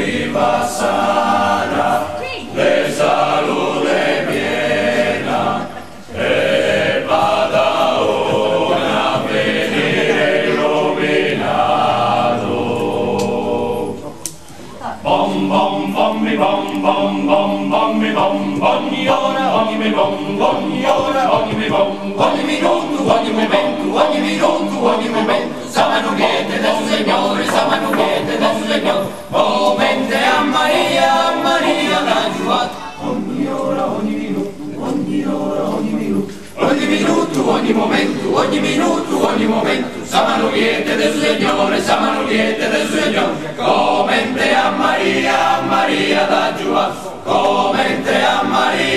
viva sana, de salute piena, e vada ora a venire illuminato. Bom bom bom mi bom bom bom bom mi bom ogni ora, ogni mi bom, ogni ora, ogni mi bom, ogni minuto, ogni momento, ogni minuto, ogni momento, siamo niente del Signore, siamo niente del Signore, momente a Maria, a Maria da Giuat, ogni ora, ogni minuto, ogni ora, ogni minuto, ogni minuto, ogni momento, ogni minuto, ogni momento, siamo niente del Signore, siamo niente del Signore, comente a Maria da Giuat, comente a Maria.